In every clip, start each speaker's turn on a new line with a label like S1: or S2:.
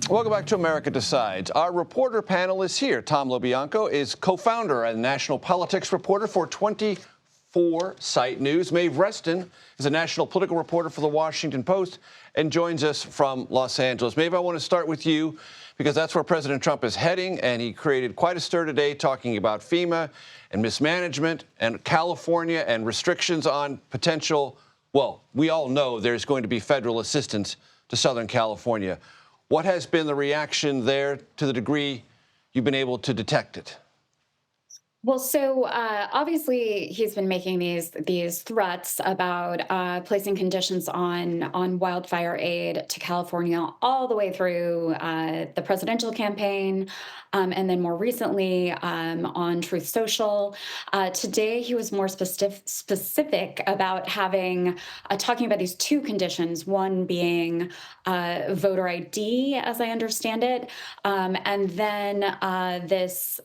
S1: Welcome back to America Decides. Our reporter panel is here. Tom LoBianco is co-founder and national politics reporter for 24 Site News. Maeve Reston is a national political reporter for the Washington Post and joins us from Los Angeles. Maeve, I want to start with you because that's where President Trump is heading, and he created quite a stir today talking about FEMA and mismanagement and California and restrictions on potential, well, we all know there's going to be federal assistance to Southern California. What has been the reaction there to the degree you've been able to detect it?
S2: Well, so obviously he's been making these threats about placing conditions on wildfire aid to California all the way through the presidential campaign, and then more recently on Truth Social. Today he was more specific about talking about these two conditions. One being voter ID, as I understand it, and then this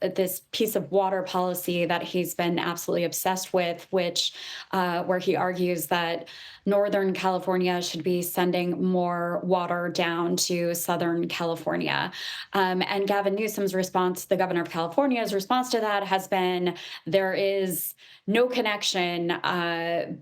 S2: piece of water policy that he's been absolutely obsessed with, which where he argues that Northern California should be sending more water down to Southern California. And Gavin Newsom's response, the governor of California's response to that has been there is no connection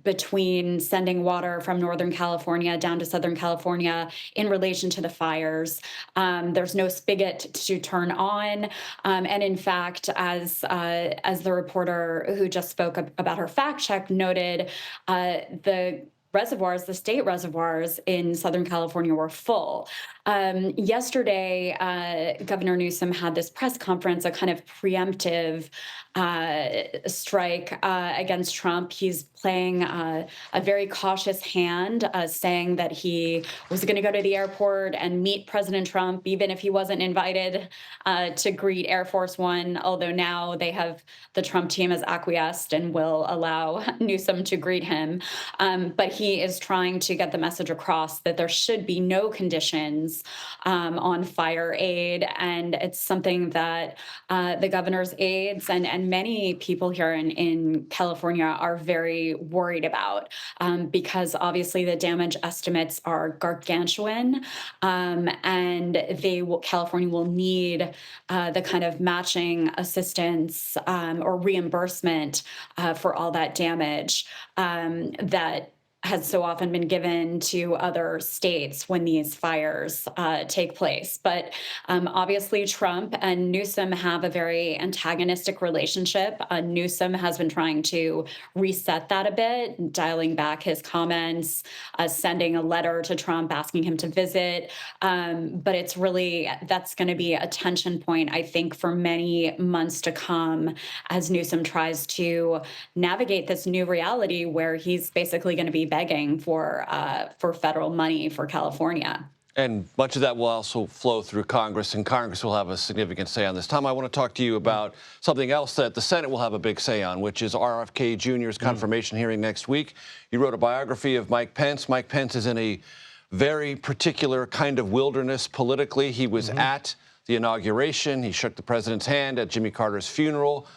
S2: between sending water from Northern California down to Southern California in relation to the fires. There's no spigot to turn on. And in fact, as the reporter who just spoke about her fact check noted, the state reservoirs in Southern California were full. Yesterday, Governor Newsom had this press conference, a kind of preemptive strike against Trump. He's playing a very cautious hand, saying that he was going to go to the airport and meet President Trump, even if he wasn't invited to greet Air Force One, although now the Trump team has acquiesced and will allow Newsom to greet him. But he is trying to get the message across that there should be no conditions on fire aid. And it's something that the governor's aides and many people here in California are very worried about because obviously the damage estimates are gargantuan, and California will need the kind of matching assistance or reimbursement for all that damage that has so often been given to other states when these fires take place. But obviously Trump and Newsom have a very antagonistic relationship. Newsom has been trying to reset that a bit, dialing back his comments, sending a letter to Trump asking him to visit. But that's going to be a tension point, I think, for many months to come as Newsom tries to navigate this new reality where he's basically going to be begging for federal money for California.
S1: And much of that will also flow through Congress, and Congress will have a significant say on this. Tom, I want to talk to you about something else that the Senate will have a big say on, which is RFK Jr.'s confirmation hearing next week. You wrote a biography of Mike Pence. Mike Pence is in a very particular kind of wilderness politically. He was at the inauguration. He shook the president's hand at Jimmy Carter's funeral.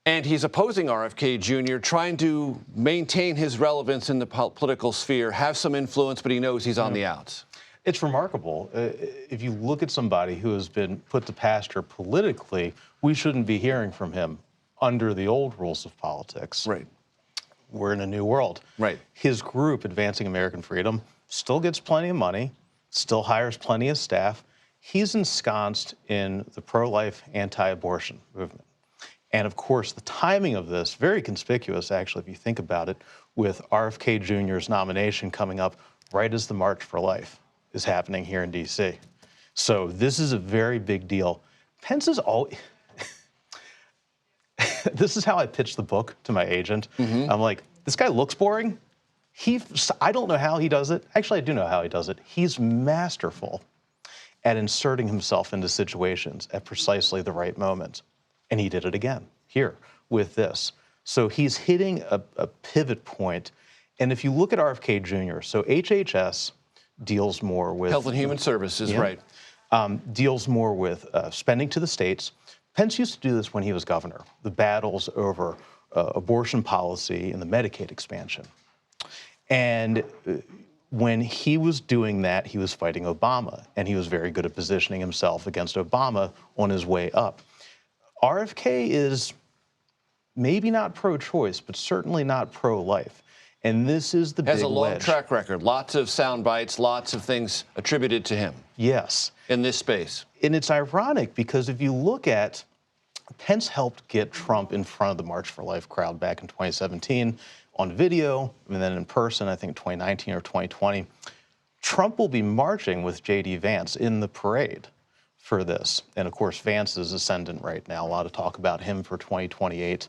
S1: And he's opposing RFK Jr., trying to maintain his relevance in the political sphere, have some influence, but he knows he's on the outs.
S3: It's remarkable. If you look at somebody who has been put to pasture politically, we shouldn't be hearing from him under the old rules of politics.
S1: Right.
S3: We're in a new world.
S1: Right.
S3: His group, Advancing American Freedom, still gets plenty of money, still hires plenty of staff. He's ensconced in the pro-life, anti-abortion movement. And of course, the timing of this, very conspicuous, actually, if you think about it, with RFK Jr.'s nomination coming up right as the March for Life is happening here in D.C. So this is a very big deal. Pence is this is how I pitched the book to my agent. I'm like, this guy looks boring. I don't know how he does it. Actually, I do know how he does it. He's masterful at inserting himself into situations at precisely the right moment. And he did it again here with this. So he's hitting a pivot point. And if you look at RFK Jr., so HHS deals more with
S1: Health and Human Services, right.
S3: Deals more with spending to the states. Pence used to do this when he was governor, the battles over abortion policy and the Medicaid expansion. And when he was doing that, he was fighting Obama, and he was very good at positioning himself against Obama on his way up. RFK is maybe not pro-choice, but certainly not pro-life. And this is the big wedge.
S1: Has a long track record, lots of sound bites, lots of things attributed to him.
S3: Yes.
S1: In this space.
S3: And it's ironic because if you look at, Pence helped get Trump in front of the March for Life crowd back in 2017 on video, and then in person, I think 2019 or 2020. Trump will be marching with J.D. Vance in the parade for this. And of course, Vance is ascendant right now. A lot of talk about him for 2028.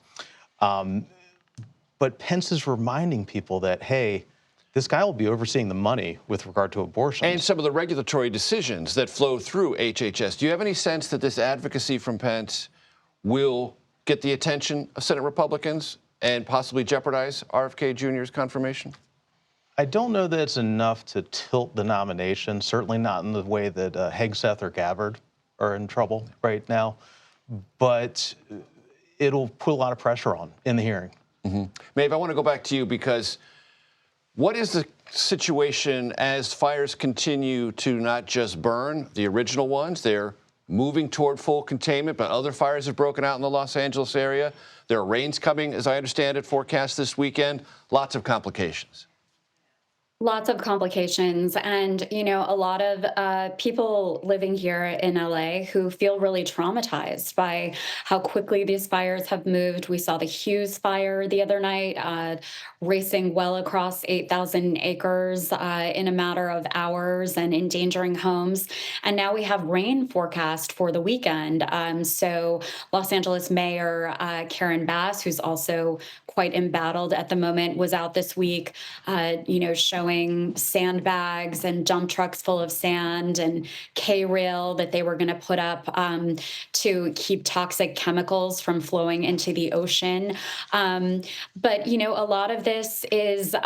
S3: But Pence is reminding people that, hey, this guy will be overseeing the money with regard to abortion.
S1: And some of the regulatory decisions that flow through HHS. Do you have any sense that this advocacy from Pence will get the attention of Senate Republicans and possibly jeopardize RFK Jr.'s confirmation?
S3: I don't know that it's enough to tilt the nomination, certainly not in the way that Hegseth or Gabbard are in trouble right now, but it'll put a lot of pressure on in the hearing.
S1: Maeve, I want to go back to you because what is the situation as fires continue to not just burn, the original ones, they're moving toward full containment, but other fires have broken out in the Los Angeles area. There are rains coming, as I understand it, forecast this weekend. Lots of complications.
S2: Lots of complications, and a lot of people living here in LA who feel really traumatized by how quickly these fires have moved. We saw the Hughes fire the other night, racing well across 8,000 acres in a matter of hours and endangering homes. And now we have rain forecast for the weekend. So Los Angeles Mayor Karen Bass, who's also quite embattled at the moment, was out this week, showing sandbags and dump trucks full of sand and K-rail that they were going to put up to keep toxic chemicals from flowing into the ocean. But a lot of this is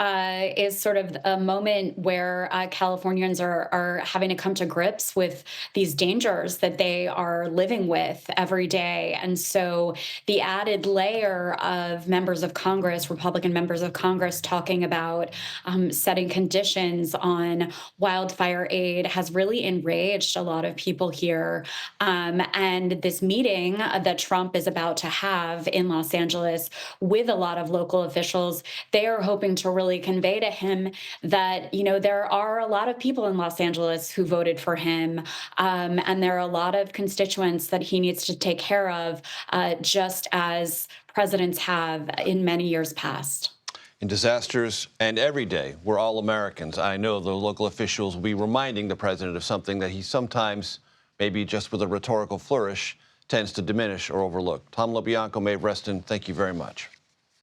S2: sort of a moment where Californians are having to come to grips with these dangers that they are living with every day. And so the added layer of members of Congress, Republican members of Congress, talking about setting conditions on wildfire aid has really enraged a lot of people here. And this meeting that Trump is about to have in Los Angeles with a lot of local officials, they are hoping to really convey to him that, there are a lot of people in Los Angeles who voted for him. And there are a lot of constituents that he needs to take care of, just as presidents have in many years past.
S1: In disasters and every day, we're all Americans. I know the local officials will be reminding the president of something that he sometimes, maybe just with a rhetorical flourish, tends to diminish or overlook. Tom LoBianco, Maeve Reston, thank you very much.